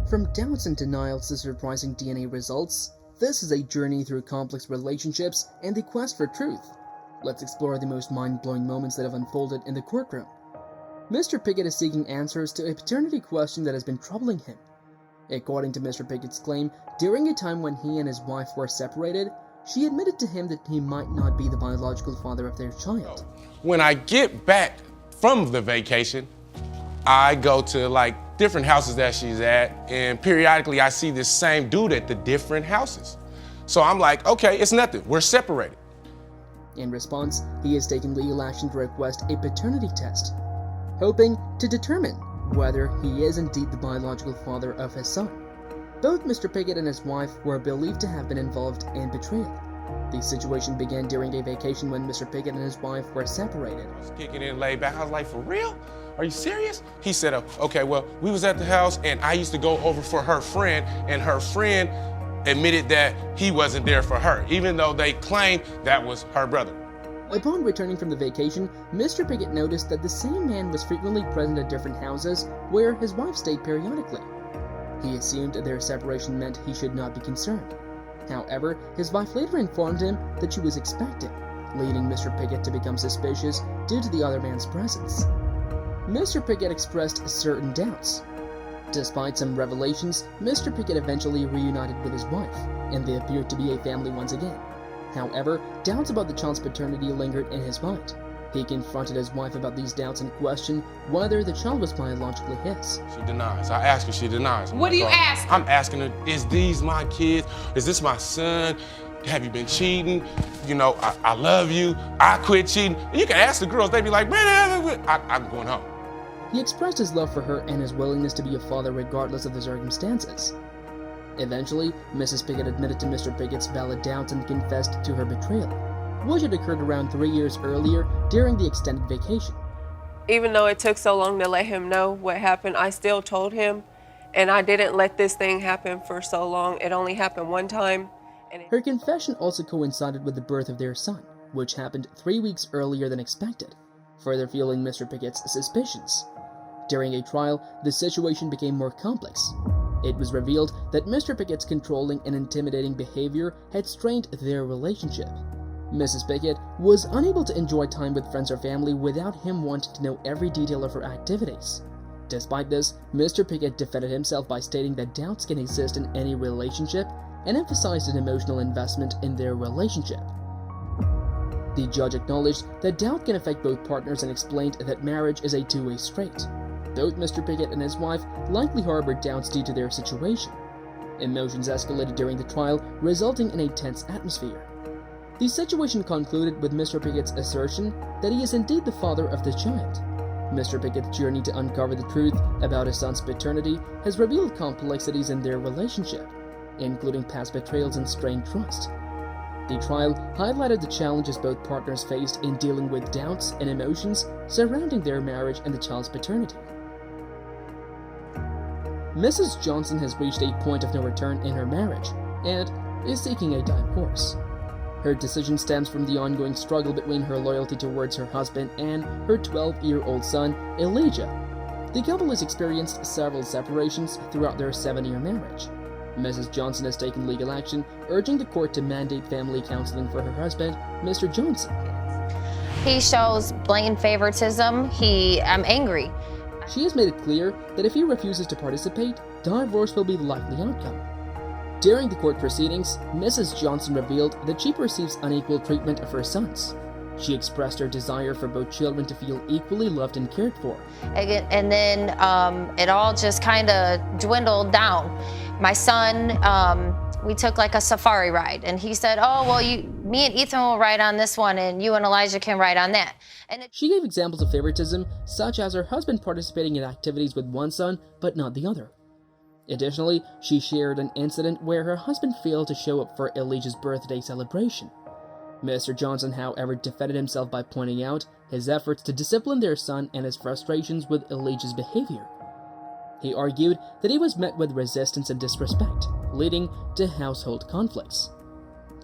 From doubts and denials to surprising DNA results, this is a journey through complex relationships and the quest for truth. Let's explore the most mind-blowing moments that have unfolded in the courtroom. Mr. Pickett is seeking answers to a paternity question that has been troubling him. According to Mr. Pickett's claim, during a time when he and his wife were separated, she admitted to him that he might not be the biological father of their child. When I get back from the vacation, I go to different houses that she's at, and periodically I see this same dude at the different houses. So I'm like, okay, it's nothing, we're separated. In response, he has taken legal action to request a paternity test, hoping to determine whether he is indeed the biological father of his son. Both Mr. Pickett and his wife were believed to have been involved in betrayal. The situation began during a vacation when Mr. Pickett and his wife were separated. I was kicking in, laid back. I was like, for real? Are you serious? He said, okay, well, we was at the house and I used to go over for her friend, and her friend admitted that he wasn't there for her, even though they claimed that was her brother. Upon returning from the vacation, Mr. Pickett noticed that the same man was frequently present at different houses where his wife stayed periodically. He assumed their separation meant he should not be concerned. However, his wife later informed him that she was expecting, leading Mr. Pickett to become suspicious due to the other man's presence. Mr. Pickett expressed certain doubts. Despite some revelations, Mr. Pickett eventually reunited with his wife, and they appeared to be a family once again. However, doubts about the child's paternity lingered in his mind. He confronted his wife about these doubts and questioned whether the child was biologically his. She denies. I ask her, she denies. What do you ask? I'm asking her, is these my kids? Is this my son? Have you been cheating? You know, I love you. I quit cheating. And you can ask the girls, they be like, man, I'm going home. He expressed his love for her and his willingness to be a father regardless of the circumstances. Eventually, Mrs. Pickett admitted to Mr. Pickett's valid doubts and confessed to her betrayal, which had occurred around 3 years earlier during the extended vacation. Even though it took so long to let him know what happened, I still told him, and I didn't let this thing happen for so long. It only happened one time. Her confession also coincided with the birth of their son, which happened 3 weeks earlier than expected, further fueling Mr. Pickett's suspicions. During a trial, the situation became more complex. It was revealed that Mr. Pickett's controlling and intimidating behavior had strained their relationship. Mrs. Pickett was unable to enjoy time with friends or family without him wanting to know every detail of her activities. Despite this, Mr. Pickett defended himself by stating that doubts can exist in any relationship and emphasized an emotional investment in their relationship. The judge acknowledged that doubt can affect both partners and explained that marriage is a two-way street. Both Mr. Pickett and his wife likely harbored doubts due to their situation. Emotions escalated during the trial, resulting in a tense atmosphere. The situation concluded with Mr. Pickett's assertion that he is indeed the father of the child. Mr. Pickett's journey to uncover the truth about his son's paternity has revealed complexities in their relationship, including past betrayals and strained trust. The trial highlighted the challenges both partners faced in dealing with doubts and emotions surrounding their marriage and the child's paternity. Mrs. Johnson has reached a point of no return in her marriage and is seeking a divorce. Her decision stems from the ongoing struggle between her loyalty towards her husband and her 12-year-old son, Elijah. The couple has experienced several separations throughout their 7-year marriage. Mrs. Johnson has taken legal action, urging the court to mandate family counseling for her husband, Mr. Johnson. He shows blatant favoritism. I'm angry. She has made it clear that if he refuses to participate, divorce will be the likely outcome. During the court proceedings, Mrs. Johnson revealed that she perceives unequal treatment of her sons. She expressed her desire for both children to feel equally loved and cared for. And then it all just kind of dwindled down. My son, we took like a safari ride, and he said, oh, well, me and Ethan will ride on this one, and you and Elijah can ride on that. She gave examples of favoritism, such as her husband participating in activities with one son, but not the other. Additionally, she shared an incident where her husband failed to show up for Elijah's birthday celebration. Mr. Johnson, however, defended himself by pointing out his efforts to discipline their son and his frustrations with Elijah's behavior. He argued that he was met with resistance and disrespect, leading to household conflicts.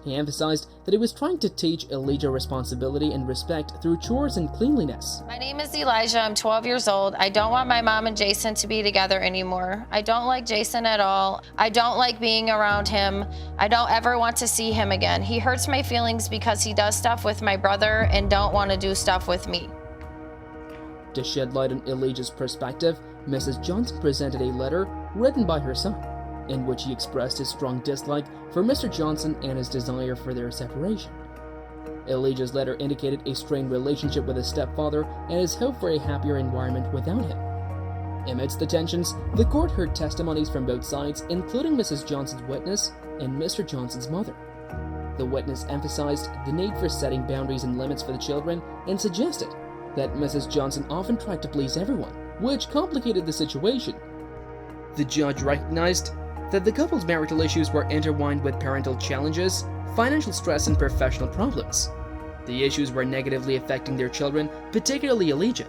He emphasized that he was trying to teach Elijah responsibility and respect through chores and cleanliness. My name is Elijah. I'm 12 years old. I don't want my mom and Jason to be together anymore. I don't like Jason at all. I don't like being around him. I don't ever want to see him again. He hurts my feelings because he does stuff with my brother and don't want to do stuff with me. To shed light on Elijah's perspective, Mrs. Johnson presented a letter written by her son, in which he expressed his strong dislike for Mr. Johnson and his desire for their separation. Elijah's letter indicated a strained relationship with his stepfather and his hope for a happier environment without him. Amidst the tensions, the court heard testimonies from both sides, including Mrs. Johnson's witness and Mr. Johnson's mother. The witness emphasized the need for setting boundaries and limits for the children and suggested that Mrs. Johnson often tried to please everyone, which complicated the situation. The judge recognized that the couple's marital issues were intertwined with parental challenges, financial stress, and professional problems. The issues were negatively affecting their children, particularly Elijah.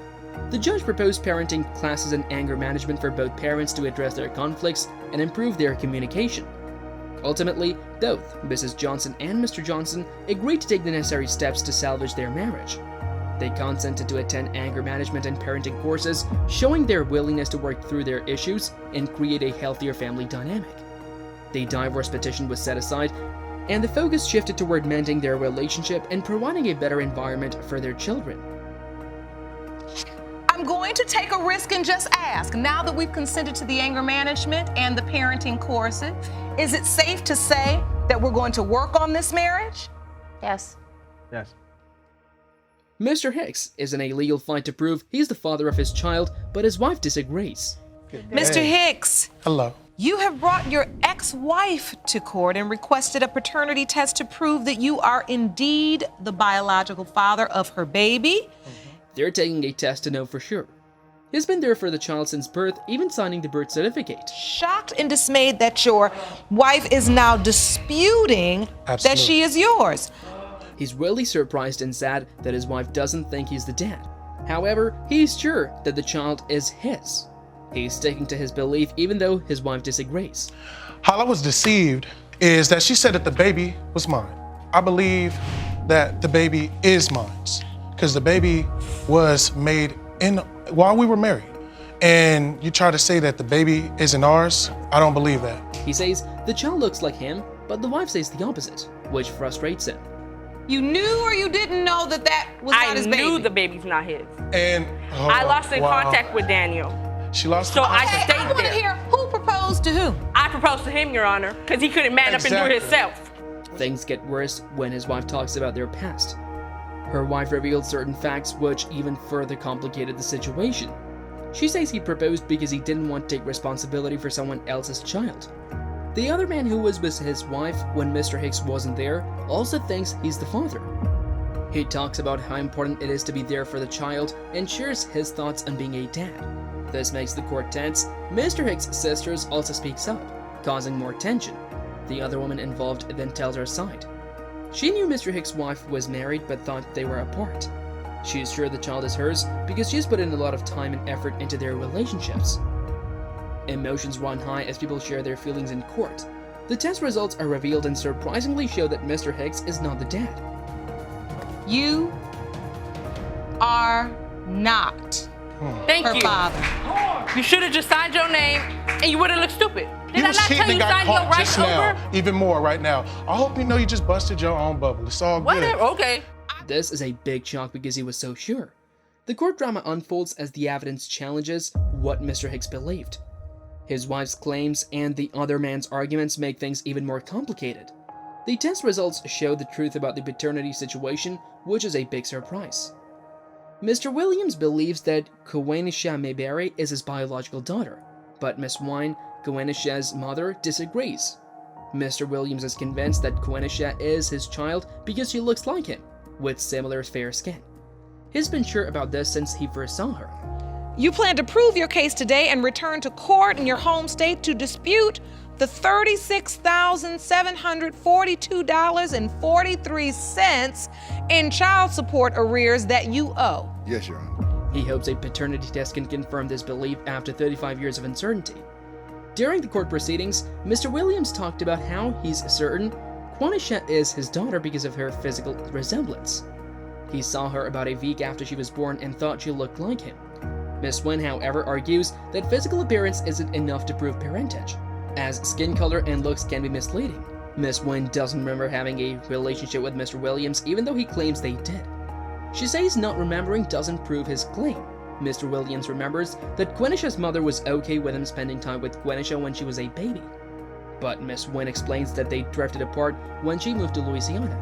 The judge proposed parenting classes and anger management for both parents to address their conflicts and improve their communication. Ultimately, both Mrs. Johnson and Mr. Johnson agreed to take the necessary steps to salvage their marriage. They consented to attend anger management and parenting courses, showing their willingness to work through their issues and create a healthier family dynamic. The divorce petition was set aside, and the focus shifted toward mending their relationship and providing a better environment for their children. I'm going to take a risk and just ask, now that we've consented to the anger management and the parenting courses, is it safe to say that we're going to work on this marriage? Yes. Yes. Mr. Hicks is in a legal fight to prove he's the father of his child, but his wife disagrees. Mr. Hicks, Hello. you have brought your ex-wife to court and requested a paternity test to prove that you are indeed the biological father of her baby. They're taking a test to know for sure. He's been there for the child since birth, even signing the birth certificate. Shocked and dismayed that your wife is now disputing that she is yours. He's really surprised and sad that his wife doesn't think he's the dad. However, he's sure that the child is his. He's sticking to his belief even though his wife disagrees. How I was deceived is that she said that the baby was mine. I believe that the baby is mine because the baby was made while we were married. And you try to say that the baby isn't ours? I don't believe that. He says the child looks like him, but the wife says the opposite, which frustrates him. You knew or you didn't know that that was not his baby? I knew the baby's not his. And I lost in contact with Daniel. She lost So I Hey, stayed I want to there. hear who proposed to who. I proposed to him, Your Honor, because he couldn't man up and do it himself. Things get worse when his wife talks about their past. Her wife revealed certain facts which even further complicated the situation. She says he proposed because he didn't want to take responsibility for someone else's child. The other man who was with his wife when Mr. Hicks wasn't there also thinks he's the father. He talks about how important it is to be there for the child and shares his thoughts on being a dad. This makes the court tense. Mr. Hicks' sisters also speaks up, causing more tension. The other woman involved then tells her side. She knew Mr. Hicks' wife was married but thought they were apart. She is sure the child is hers because she's put in a lot of time and effort into their relationships. Emotions run high as people share their feelings in court. The test results are revealed and surprisingly show that Mr. Hicks is not the dad. You are not Thank her you. father. You should have just signed your name and you wouldn't look stupid. He Did I was not cheating tell you and got sign your caught just rights now, over? even more right now. I hope you know you just busted your own bubble. It's all good. Whatever, okay. This is a big shock because he was so sure. The court drama unfolds as the evidence challenges what Mr. Hicks believed. His wife's claims and the other man's arguments make things even more complicated. The test results show the truth about the paternity situation, which is a big surprise. Mr. Williams believes that Quenisha Mayberry is his biological daughter, but Miss Wine, Quenisha's mother, disagrees. Mr. Williams is convinced that Quenisha is his child because she looks like him, with similar fair skin. He's been sure about this since he first saw her. You plan to prove your case today and return to court in your home state to dispute the $36,742.43 in child support arrears that you owe. Yes, Your Honor. He hopes a paternity test can confirm this belief after 35 years of uncertainty. During the court proceedings, Mr. Williams talked about how he's certain Quanisha is his daughter because of her physical resemblance. He saw her about a week after she was born and thought she looked like him. Miss Wen, however, argues that physical appearance isn't enough to prove parentage, as skin color and looks can be misleading. Miss Wen doesn't remember having a relationship with Mr. Williams, even though he claims they did. She says not remembering doesn't prove his claim. Mr. Williams remembers that Quanisha's mother was okay with him spending time with Quanisha when she was a baby. But Miss Wen explains that they drifted apart when she moved to Louisiana.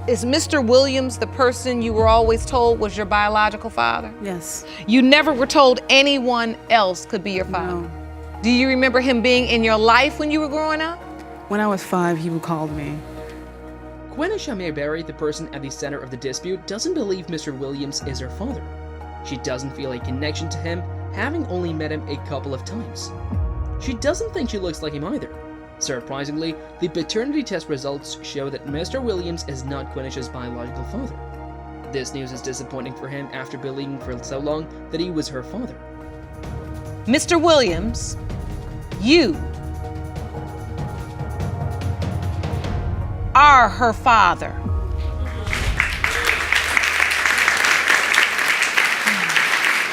Is Mr. Williams the person you were always told was your biological father? Yes. You never were told anyone else could be your father? No. Do you remember him being in your life when you were growing up? When I was 5, he would call me. Quanisha Mayberry, the person at the center of the dispute, doesn't believe Mr. Williams is her father. She doesn't feel a connection to him, having only met him a couple of times. She doesn't think she looks like him either. Surprisingly, the paternity test results show that Mr. Williams is not Quanisha's biological father. This news is disappointing for him after believing for so long that he was her father. Mr. Williams, you are her father.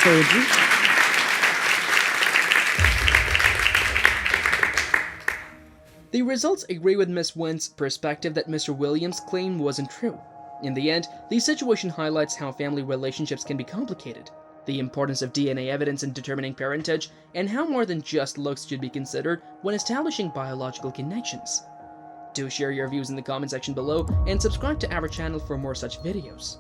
Told you. The results agree with Miss Wen's perspective that Mr. Williams' claim wasn't true. In the end, the situation highlights how family relationships can be complicated, the importance of DNA evidence in determining parentage, and how more than just looks should be considered when establishing biological connections. Do share your views in the comment section below and subscribe to our channel for more such videos.